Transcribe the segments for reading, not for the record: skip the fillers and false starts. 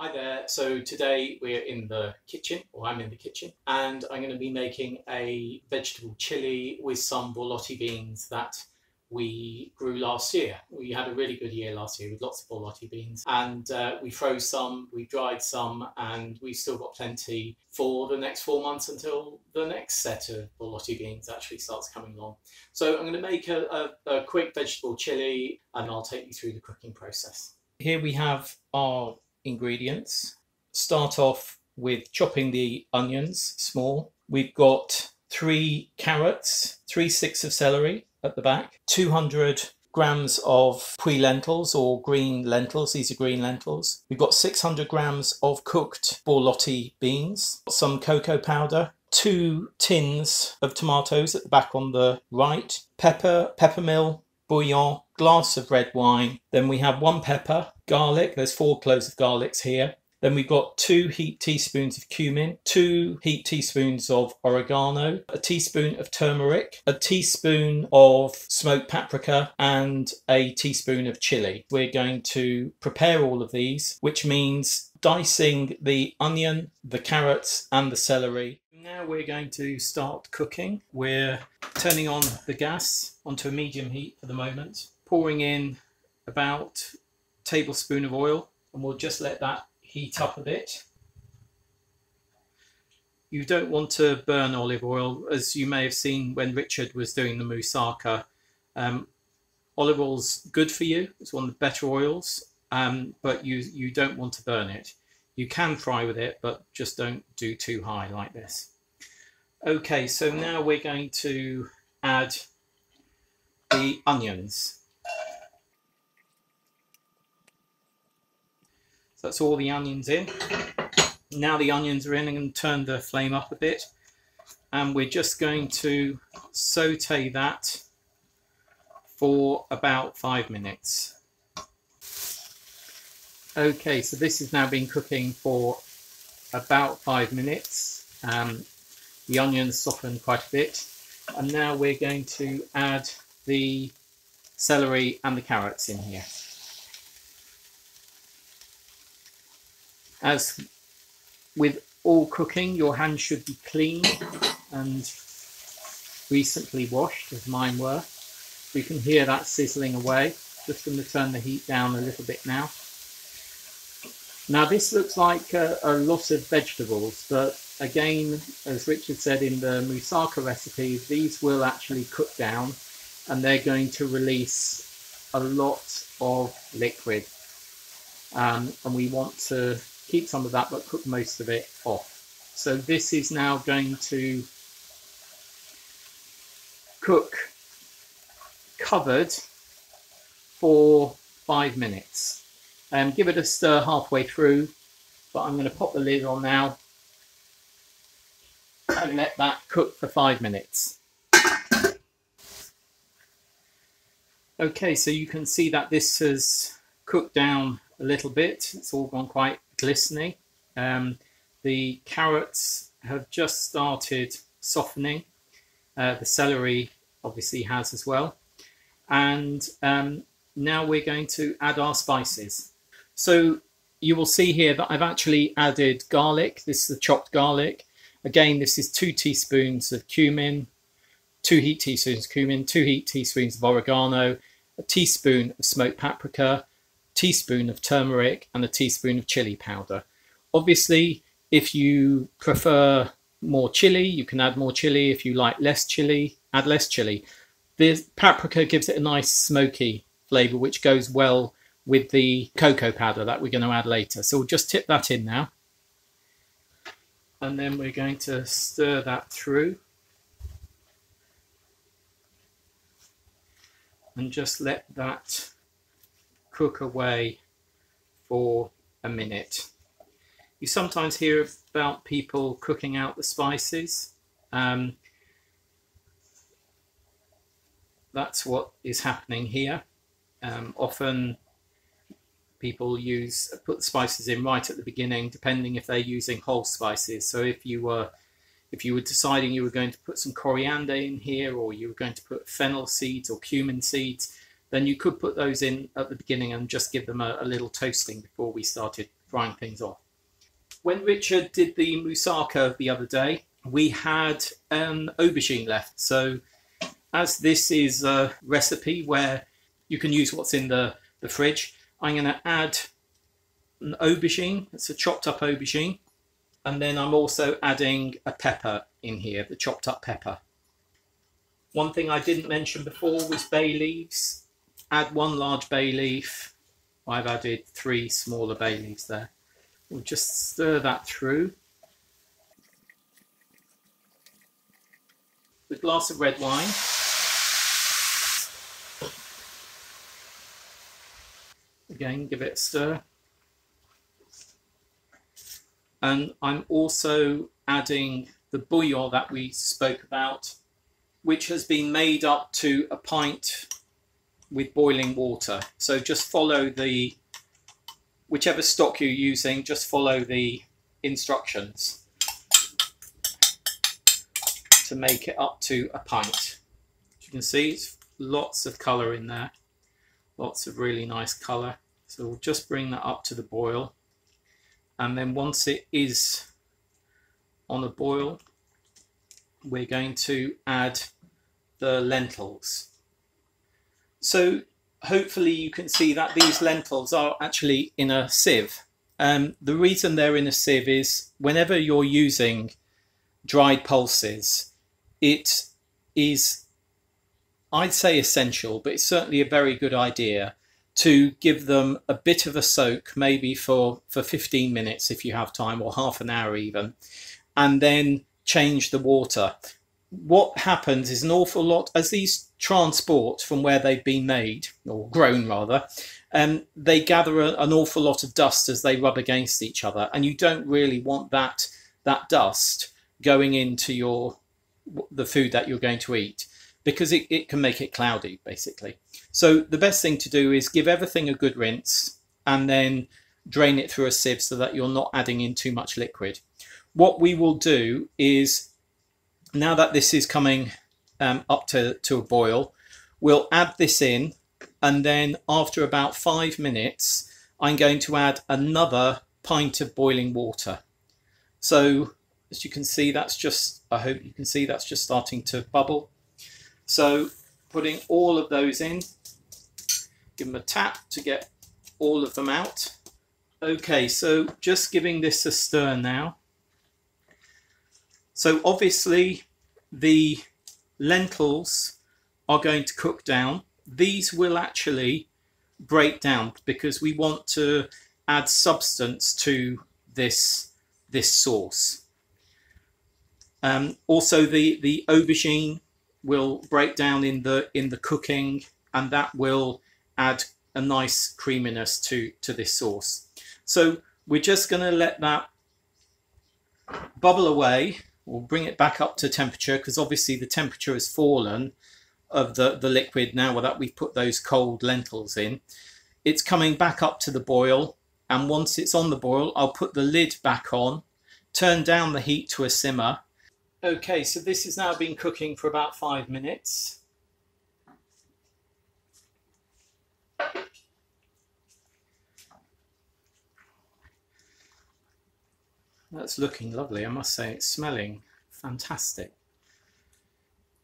Hi there. So today we're in the kitchen, or I'm in the kitchen, and I'm going to be making a vegetable chili with some Borlotti beans that we grew last year. We had a really good year last year with lots of Borlotti beans, and we froze some, we dried some, and we've still got plenty for the next 4 months until the next set of Borlotti beans actually starts coming along. So I'm going to make a quick vegetable chili, and I'll take you through the cooking process. Here we have our ingredients. Start off with chopping the onions small. We've got 3 carrots, 3 sticks of celery at the back, 200 grams of puy lentils or green lentils. These are green lentils. We've got 600 grams of cooked Borlotti beans, some cocoa powder, 2 tins of tomatoes at the back on the right, peppermill, bouillon, glass of red wine. Then we have 1 pepper, garlic. There's 4 cloves of garlics here. Then we've got 2 heaped teaspoons of cumin, 2 heaped teaspoons of oregano, a teaspoon of turmeric, a teaspoon of smoked paprika, and a teaspoon of chili. We're going to prepare all of these, which means dicing the onion, the carrots, and the celery. Now we're going to start cooking. We're turning on the gas onto a medium heat for the moment, pouring in about a tablespoon of oil, and we'll just let that heat up a bit. You don't want to burn olive oil, as you may have seen when Richard was doing the moussaka. Olive oil's good for you. It's one of the better oils, but you don't want to burn it. You can fry with it, but just don't do too high like this. Okay, so now we're going to add the onions. So that's all the onions in. Now the onions are in, I'm going to turn the flame up a bit, and we're just going to saute that for about 5 minutes. Okay, so this has now been cooking for about 5 minutes. The onions softened quite a bit, and now we're going to add the celery and the carrots in here. As with all cooking, your hands should be clean and recently washed, as mine were. We can hear that sizzling away. Just going to turn the heat down a little bit now. Now this looks like a lot of vegetables, but again, as Richard said in the moussaka recipe, these will actually cook down and they're going to release a lot of liquid. And we want to keep some of that but cook most of it off. So this is now going to cook covered for 5 minutes. Give it a stir halfway through, but I'm going to pop the lid on now and let that cook for 5 minutes. Okay, so you can see that this has cooked down a little bit. It's all gone quite glistening. The carrots have just started softening. The celery obviously has as well. And now we're going to add our spices. So you will see here that I've actually added garlic. This is the chopped garlic. Again, this is 2 teaspoons of cumin, 2 heaped teaspoons of cumin, 2 heaped teaspoons of oregano, a teaspoon of smoked paprika, teaspoon of turmeric, and a teaspoon of chili powder. Obviously, if you prefer more chili, you can add more chili. If you like less chili, add less chili. The paprika gives it a nice smoky flavour, which goes well with the cocoa powder that we're going to add later. So we'll just tip that in now. And then we're going to stir that through. And just let that cook away for a minute. You sometimes hear about people cooking out the spices. That's what is happening here. Often people put the spices in right at the beginning, depending if they're using whole spices. So if you were deciding you were going to put some coriander in here, or you were going to put fennel seeds or cumin seeds, then you could put those in at the beginning and just give them a little toasting before we started frying things off. When Richard did the moussaka the other day, we had an aubergine left. So as this is a recipe where you can use what's in the fridge, I'm going to add an aubergine. It's a chopped up aubergine. And then I'm also adding a pepper in here, the chopped up pepper. One thing I didn't mention before was bay leaves. Add 1 large bay leaf. I've added 3 smaller bay leaves there. We'll just stir that through. A glass of red wine. Again, give it a stir. And I'm also adding the bouillon that we spoke about, which has been made up to a pint with boiling water. So just follow whichever stock you're using, just follow the instructions to make it up to a pint. As you can see, it's lots of colour in there, lots of really nice colour. So we'll just bring that up to the boil. And then once it is on a boil, we're going to add the lentils. So hopefully you can see that these lentils are actually in a sieve. The reason they're in a sieve is whenever you're using dried pulses, it is, I'd say essential, but it's certainly a very good idea to give them a bit of a soak, maybe for 15 minutes if you have time, or half an hour even, and then change the water. What happens is an awful lot, as these transport from where they've been made, or grown rather, they gather an awful lot of dust as they rub against each other, and you don't really want that dust going into the food that you're going to eat, because it can make it cloudy basically. So the best thing to do is give everything a good rinse and then drain it through a sieve so that you're not adding in too much liquid. What we will do is, now that this is coming up to a boil, we'll add this in, and then after about 5 minutes I'm going to add another pint of boiling water. So as you can see, that's just, I hope you can see, that's just starting to bubble. So putting all of those in, give them a tap to get all of them out. Okay, so just giving this a stir now. So obviously the lentils are going to cook down. These will actually break down because we want to add substance to this sauce. Also the aubergine will break down in the cooking, and that will add a nice creaminess to this sauce. So we're just going to let that bubble away. We'll bring it back up to temperature, because obviously the temperature has fallen of the liquid now that we've put those cold lentils in. It's coming back up to the boil, and once it's on the boil, I'll put the lid back on, turn down the heat to a simmer. Okay, so this has now been cooking for about 5 minutes. That's looking lovely, I must say. It's smelling fantastic.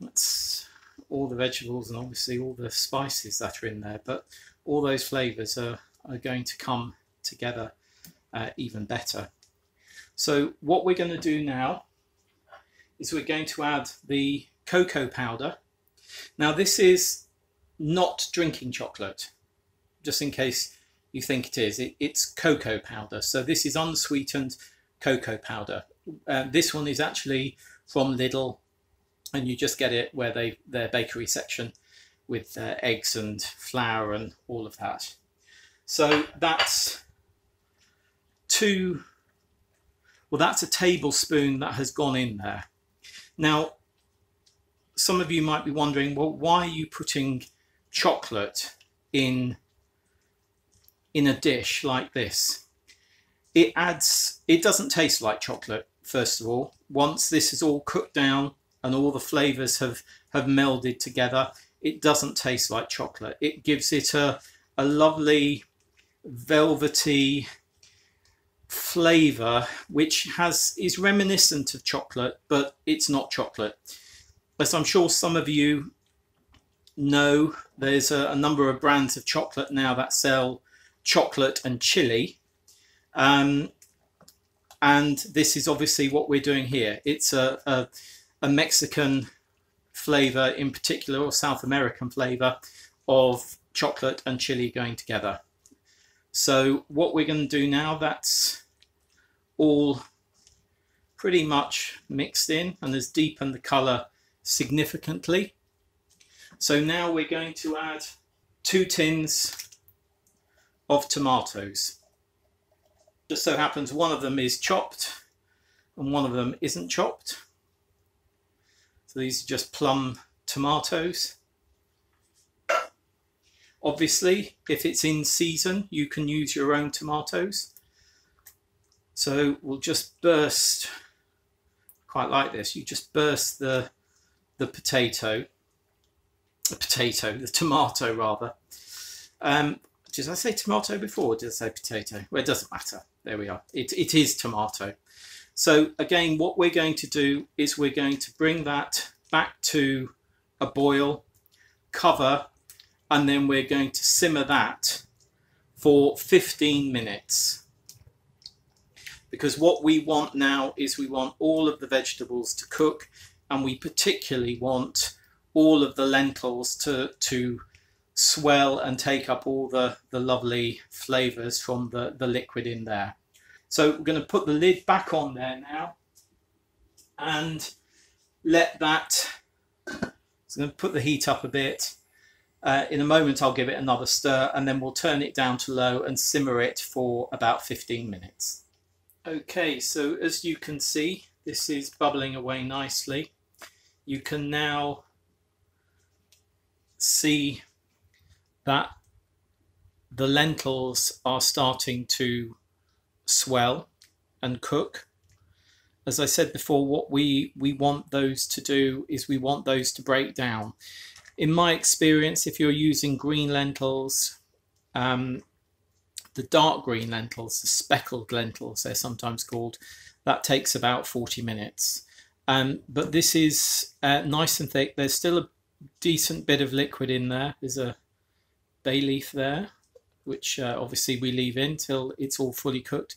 That's all the vegetables and obviously all the spices that are in there, but all those flavours are going to come together even better. So what we're going to do now is we're going to add the cocoa powder. Now this is not drinking chocolate, just in case you think it is. It's cocoa powder, so this is unsweetened cocoa powder. This one is actually from Lidl, and you just get it where their bakery section with eggs and flour and all of that. So that's that's a tablespoon that has gone in there. Now, some of you might be wondering, well, why are you putting chocolate in a dish like this? It doesn't taste like chocolate, first of all. Once this is all cooked down and all the flavours have melded together, it doesn't taste like chocolate. It gives it a lovely velvety, flavour which is reminiscent of chocolate, but it's not chocolate. As I'm sure some of you know, there's a number of brands of chocolate now that sell chocolate and chili. And this is obviously what we're doing here. It's a Mexican flavour in particular, or South American flavour of chocolate and chili going together. So what we're going to do now, that's all pretty much mixed in and has deepened the colour significantly. So now we're going to add 2 tins of tomatoes. Just so happens one of them is chopped and one of them isn't chopped. So these are just plum tomatoes. Obviously, if it's in season, you can use your own tomatoes. So we'll just burst, quite like this, you just burst the tomato rather. Did I say tomato before, or did I say potato? Well, it doesn't matter. There we are. It is tomato. So again, what we're going to do is we're going to bring that back to a boil, cover, and then we're going to simmer that for 15 minutes. Because what we want now is we want all of the vegetables to cook, and we particularly want all of the lentils to swell and take up all the lovely flavours from the liquid in there. So we're going to put the lid back on there now and let that, so I'm going to put the heat up a bit. In a moment I'll give it another stir, and then we'll turn it down to low and simmer it for about 15 minutes. Okay, so as you can see, this is bubbling away nicely. You can now see that the lentils are starting to swell and cook. As I said before, what we want those to do is we want those to break down. In my experience, if you're using green lentils, the dark green lentils, the speckled lentils they're sometimes called, that takes about 40 minutes. But this is nice and thick. There's still a decent bit of liquid in there. There's a bay leaf there, which obviously we leave in till it's all fully cooked.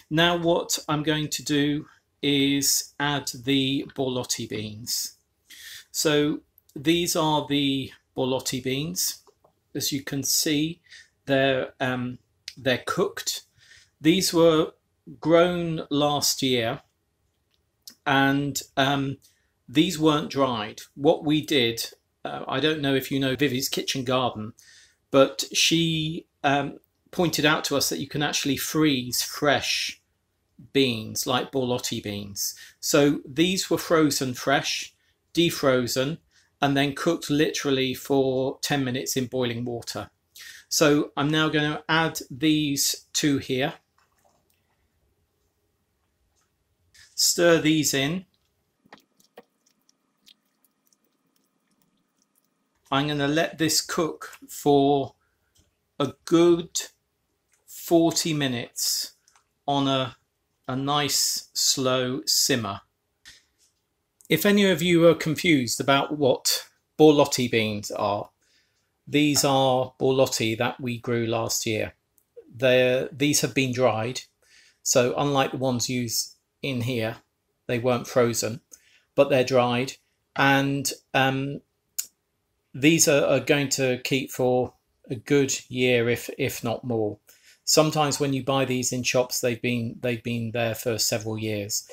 Now what I'm going to do is add the Borlotti beans. So these are the Borlotti beans. As you can see, they're cooked. These were grown last year, and these weren't dried. What we did, I don't know if you know Vivi's Kitchen Garden, but she pointed out to us that you can actually freeze fresh beans, like Borlotti beans. So these were frozen fresh, defrozen, and then cooked literally for 10 minutes in boiling water. So I'm now going to add these two here. Stir these in. I'm going to let this cook for a good 40 minutes on a nice slow simmer. If any of you are confused about what Borlotti beans are, these are Borlotti that we grew last year. These have been dried, so unlike the ones used in here, they weren't frozen, but they're dried, and these are going to keep for a good year, if not more. Sometimes when you buy these in shops, they've been there for several years.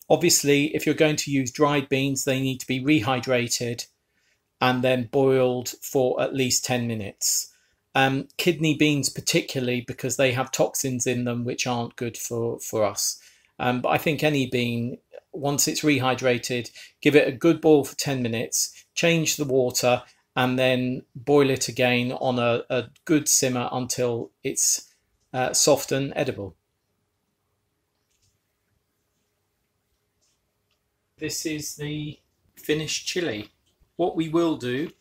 Obviously, if you're going to use dried beans, they need to be rehydrated and then boiled for at least 10 minutes. Kidney beans particularly, because they have toxins in them which aren't good for us. But I think any bean, once it's rehydrated, give it a good boil for 10 minutes, change the water, and then boil it again on a good simmer until it's soft and edible. This is the finished chili. What we will do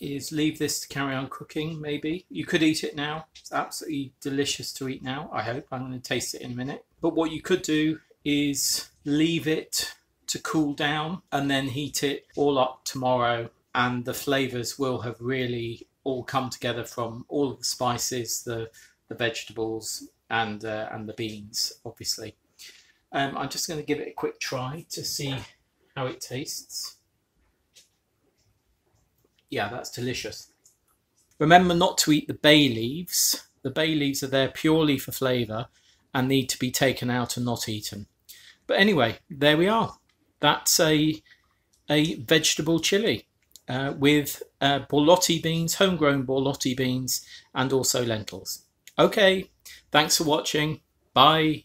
is leave this to carry on cooking, maybe. You could eat it now. It's absolutely delicious to eat now, I hope. I'm going to taste it in a minute. But what you could do is leave it to cool down and then heat it all up tomorrow, and the flavours will have really all come together from all of the spices, the vegetables and the beans, obviously. I'm just going to give it a quick try to see how it tastes. Yeah, that's delicious. Remember not to eat the bay leaves. The bay leaves are there purely for flavour and need to be taken out and not eaten. But anyway, there we are. That's a vegetable chili with Borlotti beans, homegrown Borlotti beans, and also lentils. Okay, thanks for watching. Bye.